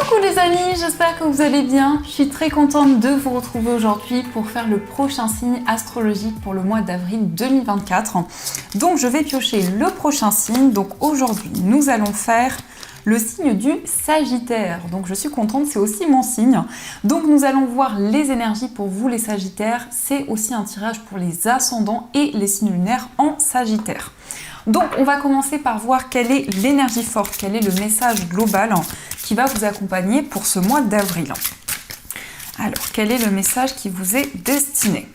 Coucou les amis, j'espère que vous allez bien. Je suis très contente de vous retrouver aujourd'hui pour faire le prochain signe astrologique pour le mois d'avril 2024. Donc je vais piocher le prochain signe. Donc aujourd'hui, nous allons faire le signe du Sagittaire. Donc je suis contente, c'est aussi mon signe. Donc nous allons voir les énergies pour vous les Sagittaires. C'est aussi un tirage pour les ascendants et les signes lunaires en Sagittaire. Donc on va commencer par voir quelle est l'énergie forte, quel est le message global qui va vous accompagner pour ce mois d'avril. Alors, quel est le message qui vous est destiné?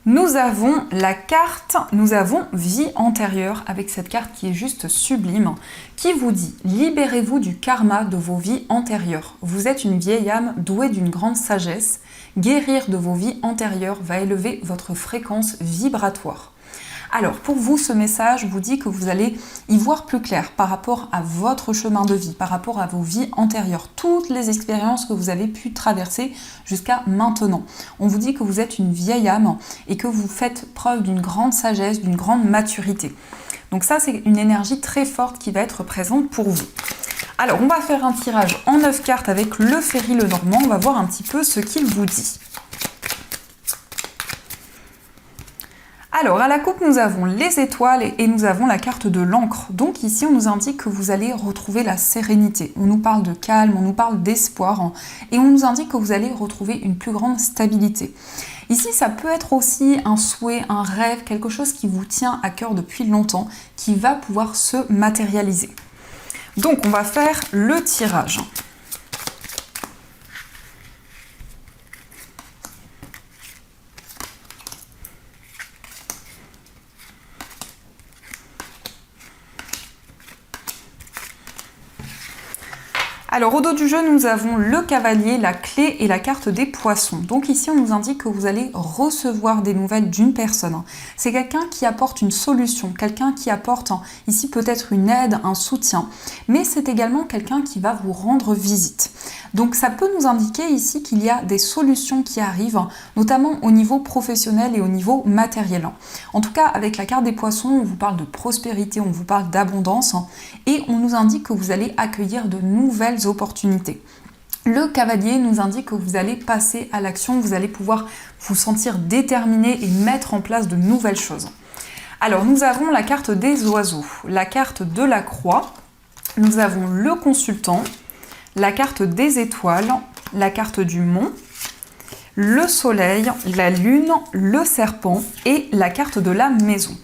Nous avons la carte, nous avons vie antérieure avec cette carte qui est juste sublime, qui vous dit « Libérez-vous du karma de vos vies antérieures. Vous êtes une vieille âme douée d'une grande sagesse. Guérir de vos vies antérieures va élever votre fréquence vibratoire. » Alors, pour vous, ce message vous dit que vous allez y voir plus clair par rapport à votre chemin de vie, par rapport à vos vies antérieures, toutes les expériences que vous avez pu traverser jusqu'à maintenant. On vous dit que vous êtes une vieille âme et que vous faites preuve d'une grande sagesse, d'une grande maturité. Donc ça, c'est une énergie très forte qui va être présente pour vous. Alors, on va faire un tirage en 9 cartes avec le Ferry Lenormand. On va voir un petit peu ce qu'il vous dit. Alors, à la coupe, nous avons les étoiles et nous avons la carte de l'encre. Donc ici, on nous indique que vous allez retrouver la sérénité. On nous parle de calme, on nous parle d'espoir et on nous indique que vous allez retrouver une plus grande stabilité. Ici, ça peut être aussi un souhait, un rêve, quelque chose qui vous tient à cœur depuis longtemps, qui va pouvoir se matérialiser. Donc, on va faire le tirage. Alors au dos du jeu, nous avons le cavalier, la clé et la carte des poissons. Donc ici, on nous indique que vous allez recevoir des nouvelles d'une personne. C'est quelqu'un qui apporte une solution, quelqu'un qui apporte ici peut-être une aide, un soutien, mais c'est également quelqu'un qui va vous rendre visite. Donc ça peut nous indiquer ici qu'il y a des solutions qui arrivent, notamment au niveau professionnel et au niveau matériel. En tout cas, avec la carte des poissons, on vous parle de prospérité, on vous parle d'abondance et on nous indique que vous allez accueillir de nouvelles opportunités. Le cavalier nous indique que vous allez passer à l'action, vous allez pouvoir vous sentir déterminé et mettre en place de nouvelles choses. Alors nous avons la carte des oiseaux, la carte de la croix, nous avons le consultant, la carte des étoiles, la carte du mont, le soleil, la lune, le serpent et la carte de la maison.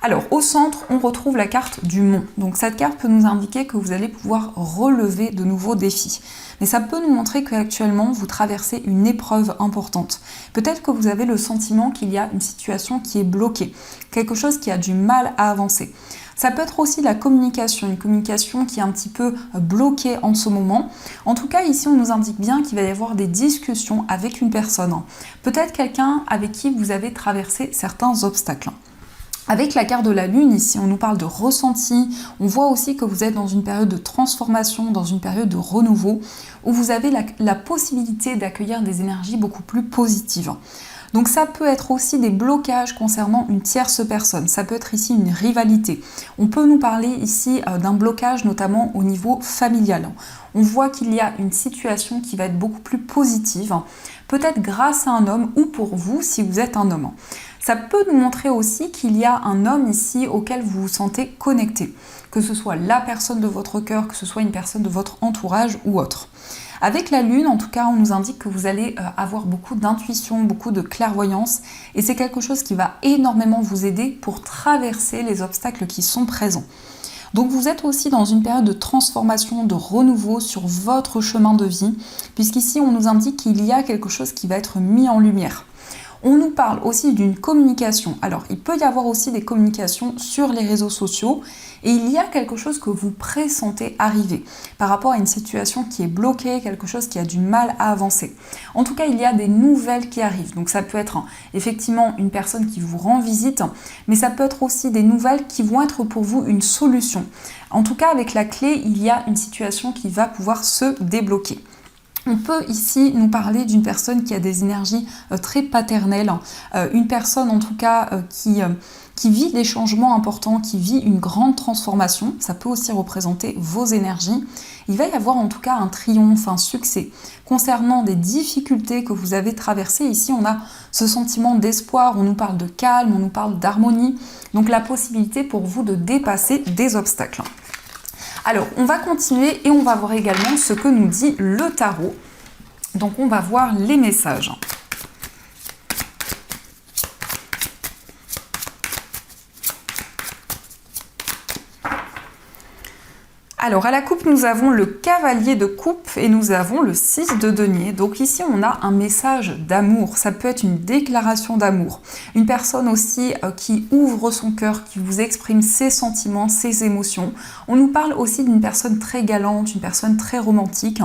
Alors, au centre, on retrouve la carte du mont. Donc, cette carte peut nous indiquer que vous allez pouvoir relever de nouveaux défis. Mais ça peut nous montrer qu'actuellement, vous traversez une épreuve importante. Peut-être que vous avez le sentiment qu'il y a une situation qui est bloquée, quelque chose qui a du mal à avancer. Ça peut être aussi la communication, une communication qui est un petit peu bloquée en ce moment. En tout cas, ici, on nous indique bien qu'il va y avoir des discussions avec une personne. Peut-être quelqu'un avec qui vous avez traversé certains obstacles. Avec la carte de la lune ici, on nous parle de ressenti, on voit aussi que vous êtes dans une période de transformation, dans une période de renouveau, où vous avez la possibilité d'accueillir des énergies beaucoup plus positives. Donc ça peut être aussi des blocages concernant une tierce personne, ça peut être ici une rivalité. On peut nous parler ici d'un blocage notamment au niveau familial. On voit qu'il y a une situation qui va être beaucoup plus positive, peut-être grâce à un homme ou pour vous si vous êtes un homme. Ça peut nous montrer aussi qu'il y a un homme ici auquel vous vous sentez connecté, que ce soit la personne de votre cœur, que ce soit une personne de votre entourage ou autre. Avec la lune, en tout cas, on nous indique que vous allez avoir beaucoup d'intuition, beaucoup de clairvoyance et c'est quelque chose qui va énormément vous aider pour traverser les obstacles qui sont présents. Donc vous êtes aussi dans une période de transformation, de renouveau sur votre chemin de vie, puisqu'ici on nous indique qu'il y a quelque chose qui va être mis en lumière. On nous parle aussi d'une communication. Alors, il peut y avoir aussi des communications sur les réseaux sociaux et il y a quelque chose que vous pressentez arriver par rapport à une situation qui est bloquée, quelque chose qui a du mal à avancer. En tout cas, il y a des nouvelles qui arrivent. Donc, ça peut être effectivement une personne qui vous rend visite, mais ça peut être aussi des nouvelles qui vont être pour vous une solution. En tout cas, avec la clé, il y a une situation qui va pouvoir se débloquer. On peut ici nous parler d'une personne qui a des énergies très paternelles, une personne en tout cas qui qui vit des changements importants, qui vit une grande transformation. Ça peut aussi représenter vos énergies. Il va y avoir en tout cas un triomphe, un succès. Concernant des difficultés que vous avez traversées, ici on a ce sentiment d'espoir, on nous parle de calme, on nous parle d'harmonie. Donc la possibilité pour vous de dépasser des obstacles. Alors, on va continuer et on va voir également ce que nous dit le tarot. Donc, on va voir les messages. Alors, à la coupe, nous avons le cavalier de coupe et nous avons le 6 de denier. Donc ici, on a un message d'amour. Ça peut être une déclaration d'amour. Une personne aussi qui ouvre son cœur, qui vous exprime ses sentiments, ses émotions. On nous parle aussi d'une personne très galante, une personne très romantique.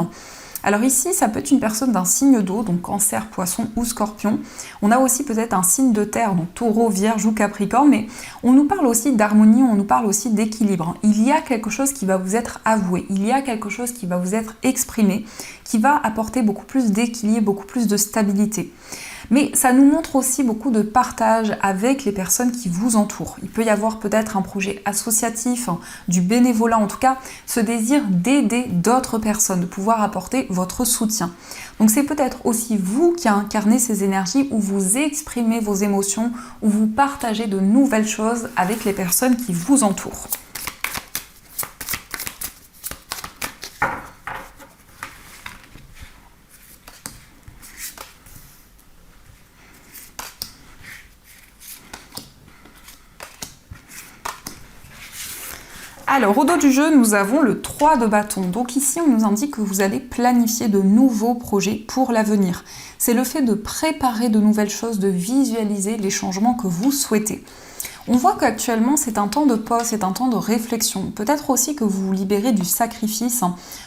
Alors ici, ça peut être une personne d'un signe d'eau, donc Cancer, Poisson ou Scorpion. On a aussi peut-être un signe de terre, donc Taureau, Vierge ou Capricorne, mais on nous parle aussi d'harmonie, on nous parle aussi d'équilibre. Il y a quelque chose qui va vous être avoué, il y a quelque chose qui va vous être exprimé, qui va apporter beaucoup plus d'équilibre, beaucoup plus de stabilité. Mais ça nous montre aussi beaucoup de partage avec les personnes qui vous entourent. Il peut y avoir peut-être un projet associatif, du bénévolat, en tout cas ce désir d'aider d'autres personnes, de pouvoir apporter votre soutien. Donc c'est peut-être aussi vous qui incarnez ces énergies où vous exprimez vos émotions, où vous partagez de nouvelles choses avec les personnes qui vous entourent. Alors, au dos du jeu, nous avons le 3 de bâton. Donc ici, on nous indique que vous allez planifier de nouveaux projets pour l'avenir. C'est le fait de préparer de nouvelles choses, de visualiser les changements que vous souhaitez. On voit qu'actuellement, c'est un temps de pause, c'est un temps de réflexion. Peut-être aussi que vous vous libérez du sacrifice.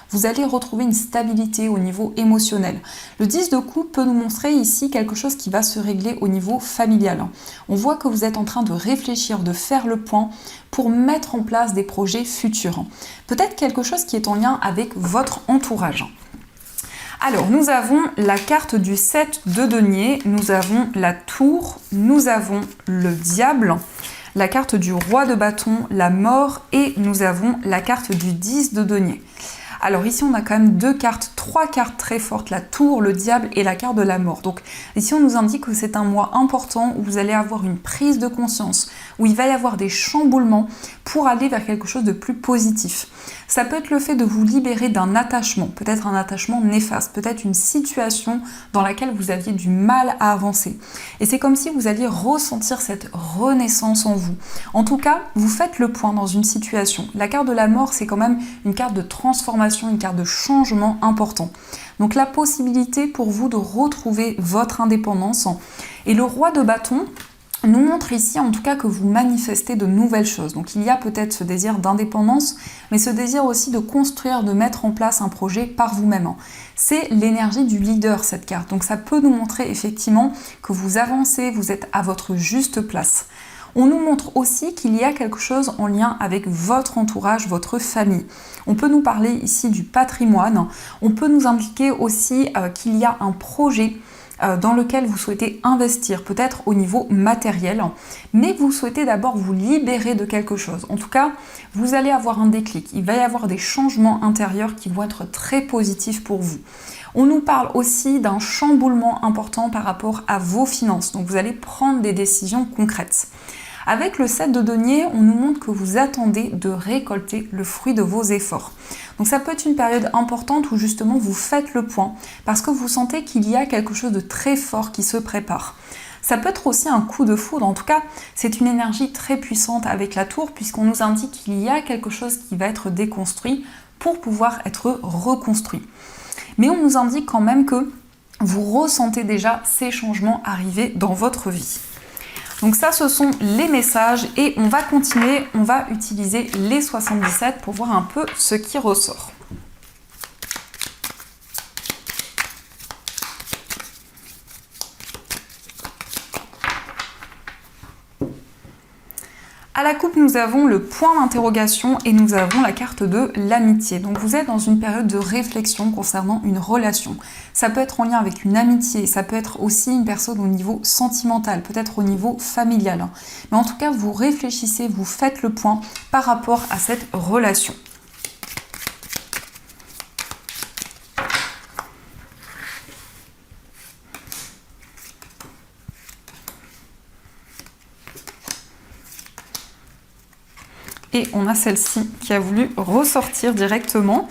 Vous allez retrouver une stabilité au niveau émotionnel. Le 10 de coupe peut nous montrer ici quelque chose qui va se régler au niveau familial. On voit que vous êtes en train de réfléchir, de faire le point pour mettre en place des projets futurs. Peut-être quelque chose qui est en lien avec votre entourage. Alors, nous avons la carte du 7 de denier, nous avons la tour, nous avons le diable, la carte du roi de bâton, la mort et nous avons la carte du 10 de denier. Alors ici, on a quand même trois cartes très fortes, la tour, le diable et la carte de la mort. Donc ici, on nous indique que c'est un mois important où vous allez avoir une prise de conscience, où il va y avoir des chamboulements pour aller vers quelque chose de plus positif. Ça peut être le fait de vous libérer d'un attachement, peut-être un attachement néfaste, peut-être une situation dans laquelle vous aviez du mal à avancer. Et c'est comme si vous alliez ressentir cette renaissance en vous. En tout cas, vous faites le point dans une situation. La carte de la mort, c'est quand même une carte de transformation, une carte de changement important. Donc la possibilité pour vous de retrouver votre indépendance. Et le roi de bâton nous montre ici en tout cas que vous manifestez de nouvelles choses. Donc il y a peut-être ce désir d'indépendance, mais ce désir aussi de construire, de mettre en place un projet par vous-même. C'est l'énergie du leader cette carte. Donc ça peut nous montrer effectivement que vous avancez, vous êtes à votre juste place. On nous montre aussi qu'il y a quelque chose en lien avec votre entourage, votre famille. On peut nous parler ici du patrimoine. On peut nous indiquer aussi qu'il y a un projet dans lequel vous souhaitez investir, peut-être au niveau matériel, mais vous souhaitez d'abord vous libérer de quelque chose. En tout cas, vous allez avoir un déclic. Il va y avoir des changements intérieurs qui vont être très positifs pour vous. On nous parle aussi d'un chamboulement important par rapport à vos finances. Donc vous allez prendre des décisions concrètes. Avec le 7 de denier, on nous montre que vous attendez de récolter le fruit de vos efforts. Donc ça peut être une période importante où justement vous faites le point parce que vous sentez qu'il y a quelque chose de très fort qui se prépare. Ça peut être aussi un coup de foudre, en tout cas c'est une énergie très puissante avec la tour puisqu'on nous indique qu'il y a quelque chose qui va être déconstruit pour pouvoir être reconstruit. Mais on nous indique quand même que vous ressentez déjà ces changements arriver dans votre vie. Donc ça, ce sont les messages et on va continuer, on va utiliser les 77 pour voir un peu ce qui ressort. À la coupe, nous avons le point d'interrogation et nous avons la carte de l'amitié. Donc vous êtes dans une période de réflexion concernant une relation. Ça peut être en lien avec une amitié, ça peut être aussi une personne au niveau sentimental, peut-être au niveau familial. Mais en tout cas, vous réfléchissez, vous faites le point par rapport à cette relation. Et on a celle-ci qui a voulu ressortir directement.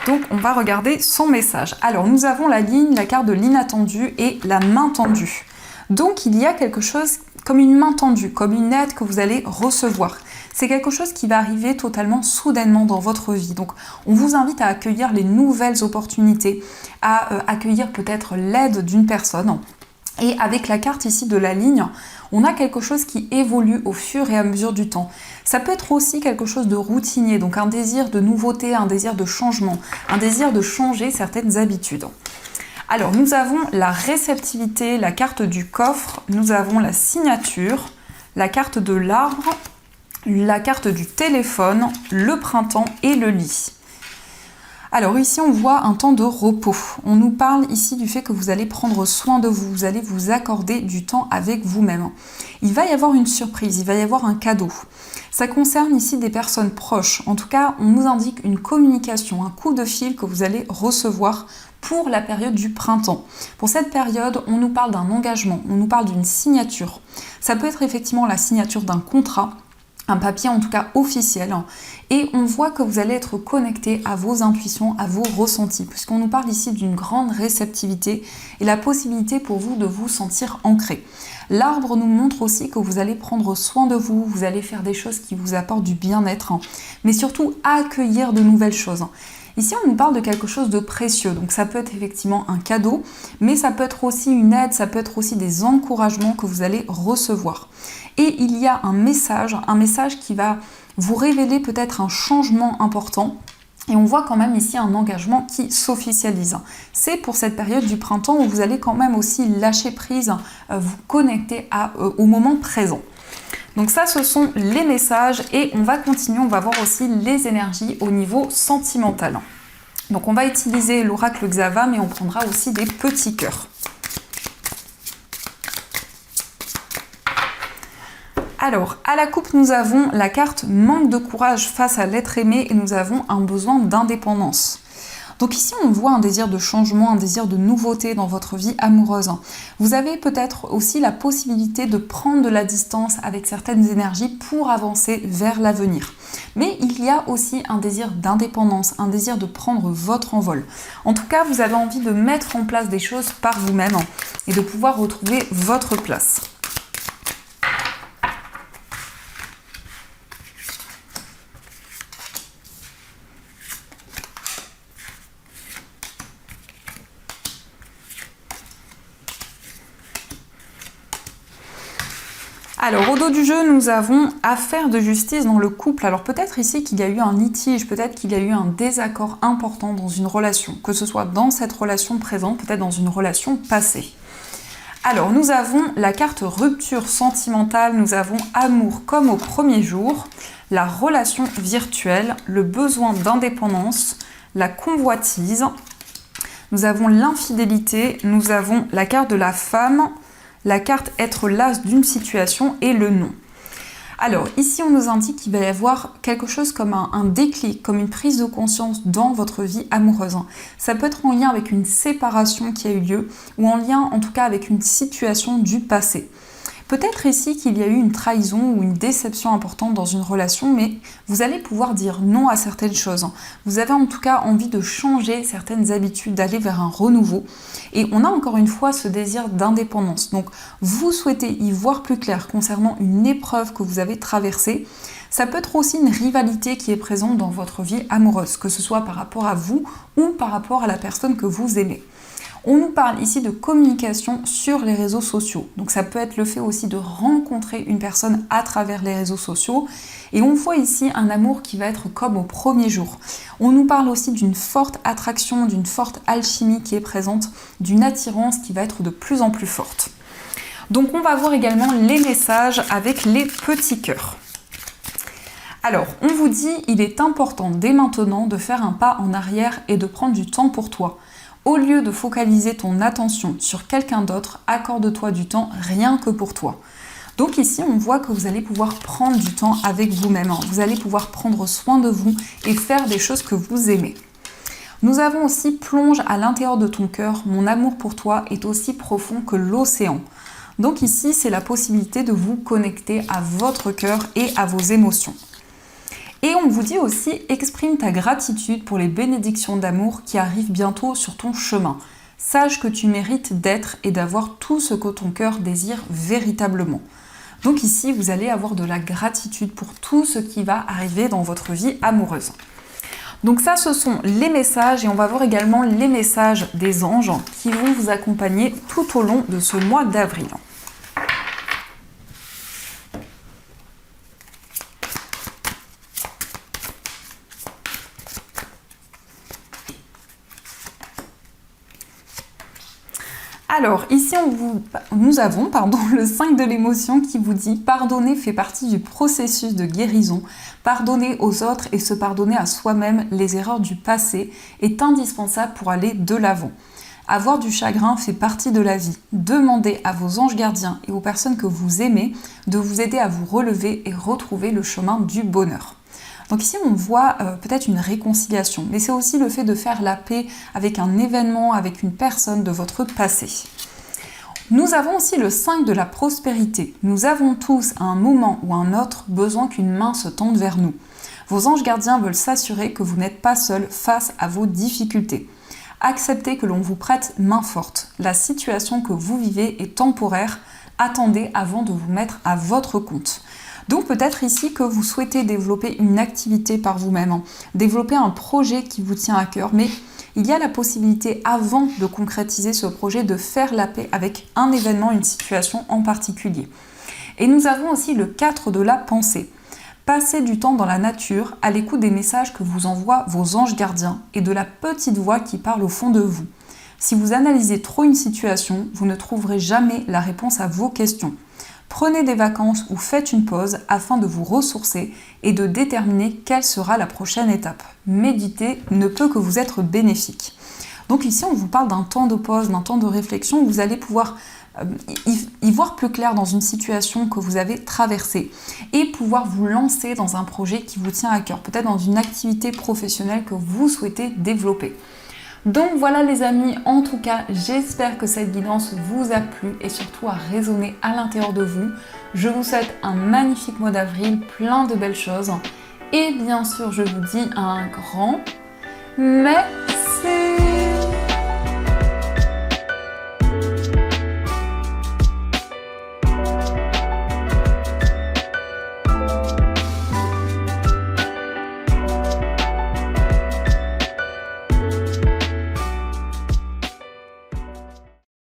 Donc on va regarder son message. Alors nous avons la ligne, la carte de l'inattendu et la main tendue. Donc il y a quelque chose comme une main tendue, comme une aide que vous allez recevoir. C'est quelque chose qui va arriver totalement soudainement dans votre vie. Donc on vous invite à accueillir les nouvelles opportunités, à accueillir peut-être l'aide d'une personne. Et avec la carte ici de la ligne, on a quelque chose qui évolue au fur et à mesure du temps. Ça peut être aussi quelque chose de routinier, donc un désir de nouveauté, un désir de changement, un désir de changer certaines habitudes. Alors, nous avons la réceptivité, la carte du coffre, nous avons la signature, la carte de l'arbre, la carte du téléphone, le printemps et le lit. Alors ici, on voit un temps de repos. On nous parle ici du fait que vous allez prendre soin de vous, vous allez vous accorder du temps avec vous-même. Il va y avoir une surprise, il va y avoir un cadeau. Ça concerne ici des personnes proches. En tout cas, on nous indique une communication, un coup de fil que vous allez recevoir pour la période du printemps. Pour cette période, on nous parle d'un engagement, on nous parle d'une signature. Ça peut être effectivement la signature d'un contrat, un papier en tout cas officiel, et on voit que vous allez être connecté à vos intuitions, à vos ressentis, puisqu'on nous parle ici d'une grande réceptivité et la possibilité pour vous de vous sentir ancré. L'arbre nous montre aussi que vous allez prendre soin de vous, vous allez faire des choses qui vous apportent du bien-être, mais surtout accueillir de nouvelles choses. Ici, on nous parle de quelque chose de précieux, donc ça peut être effectivement un cadeau, mais ça peut être aussi une aide, ça peut être aussi des encouragements que vous allez recevoir. Et il y a un message qui va vous révéler peut-être un changement important. Et on voit quand même ici un engagement qui s'officialise. C'est pour cette période du printemps où vous allez quand même aussi lâcher prise, vous connecter au moment présent. Donc ça, ce sont les messages et on va continuer, on va voir aussi les énergies au niveau sentimental. Donc on va utiliser l'oracle Xava, mais on prendra aussi des petits cœurs. Alors, à la coupe, nous avons la carte manque de courage face à l'être aimé et nous avons un besoin d'indépendance. Donc ici, on voit un désir de changement, un désir de nouveauté dans votre vie amoureuse. Vous avez peut-être aussi la possibilité de prendre de la distance avec certaines énergies pour avancer vers l'avenir. Mais il y a aussi un désir d'indépendance, un désir de prendre votre envol. En tout cas, vous avez envie de mettre en place des choses par vous-même et de pouvoir retrouver votre place. Alors, au dos du jeu, nous avons affaire de justice dans le couple. Alors, peut-être ici qu'il y a eu un litige, peut-être qu'il y a eu un désaccord important dans une relation, que ce soit dans cette relation présente, peut-être dans une relation passée. Alors, nous avons la carte rupture sentimentale, nous avons amour comme au premier jour, la relation virtuelle, le besoin d'indépendance, la convoitise, nous avons l'infidélité, nous avons la carte de la femme, la carte être las d'une situation et le non. Alors ici on nous indique qu'il va y avoir quelque chose comme un déclic, comme une prise de conscience dans votre vie amoureuse. Ça peut être en lien avec une séparation qui a eu lieu ou en lien en tout cas avec une situation du passé. Peut-être ici qu'il y a eu une trahison ou une déception importante dans une relation, mais vous allez pouvoir dire non à certaines choses. Vous avez en tout cas envie de changer certaines habitudes, d'aller vers un renouveau. Et on a encore une fois ce désir d'indépendance. Donc vous souhaitez y voir plus clair concernant une épreuve que vous avez traversée. Ça peut être aussi une rivalité qui est présente dans votre vie amoureuse, que ce soit par rapport à vous ou par rapport à la personne que vous aimez. On nous parle ici de communication sur les réseaux sociaux. Donc ça peut être le fait aussi de rencontrer une personne à travers les réseaux sociaux. Et on voit ici un amour qui va être comme au premier jour. On nous parle aussi d'une forte attraction, d'une forte alchimie qui est présente, d'une attirance qui va être de plus en plus forte. Donc on va voir également les messages avec les petits cœurs. Alors, on vous dit, il est important dès maintenant de faire un pas en arrière et de prendre du temps pour toi. Au lieu de focaliser ton attention sur quelqu'un d'autre, accorde-toi du temps rien que pour toi. Donc ici, on voit que vous allez pouvoir prendre du temps avec vous-même. Vous allez pouvoir prendre soin de vous et faire des choses que vous aimez. Nous avons aussi plonge à l'intérieur de ton cœur. Mon amour pour toi est aussi profond que l'océan. Donc ici, c'est la possibilité de vous connecter à votre cœur et à vos émotions. Et on vous dit aussi, exprime ta gratitude pour les bénédictions d'amour qui arrivent bientôt sur ton chemin. Sache que tu mérites d'être et d'avoir tout ce que ton cœur désire véritablement. Donc ici, vous allez avoir de la gratitude pour tout ce qui va arriver dans votre vie amoureuse. Donc ça, ce sont les messages et on va voir également les messages des anges qui vont vous accompagner tout au long de ce mois d'avril. Alors, ici, nous avons le 5 de l'émotion qui vous dit « Pardonner fait partie du processus de guérison. Pardonner aux autres et se pardonner à soi-même les erreurs du passé est indispensable pour aller de l'avant. Avoir du chagrin fait partie de la vie. Demandez à vos anges gardiens et aux personnes que vous aimez de vous aider à vous relever et retrouver le chemin du bonheur. » Donc ici, on voit peut-être une réconciliation, mais c'est aussi le fait de faire la paix avec un événement, avec une personne de votre passé. Nous avons aussi le 5 de la prospérité. Nous avons tous, à un moment ou à un autre, besoin qu'une main se tende vers nous. Vos anges gardiens veulent s'assurer que vous n'êtes pas seul face à vos difficultés. Acceptez que l'on vous prête main forte. La situation que vous vivez est temporaire. Attendez avant de vous mettre à votre compte. Donc peut-être ici que vous souhaitez développer une activité par vous-même, développer un projet qui vous tient à cœur, mais il y a la possibilité avant de concrétiser ce projet de faire la paix avec un événement, une situation en particulier. Et nous avons aussi le 4 de la pensée. Passez du temps dans la nature à l'écoute des messages que vous envoient vos anges gardiens et de la petite voix qui parle au fond de vous. Si vous analysez trop une situation, vous ne trouverez jamais la réponse à vos questions. Prenez des vacances ou faites une pause afin de vous ressourcer et de déterminer quelle sera la prochaine étape. Méditer ne peut que vous être bénéfique. Donc ici, on vous parle d'un temps de pause, d'un temps de réflexion où vous allez pouvoir y voir plus clair dans une situation que vous avez traversée et pouvoir vous lancer dans un projet qui vous tient à cœur, peut-être dans une activité professionnelle que vous souhaitez développer. Donc voilà les amis, en tout cas, j'espère que cette guidance vous a plu et surtout a résonné à l'intérieur de vous. Je vous souhaite un magnifique mois d'avril, plein de belles choses. Et bien sûr, je vous dis un grand merci.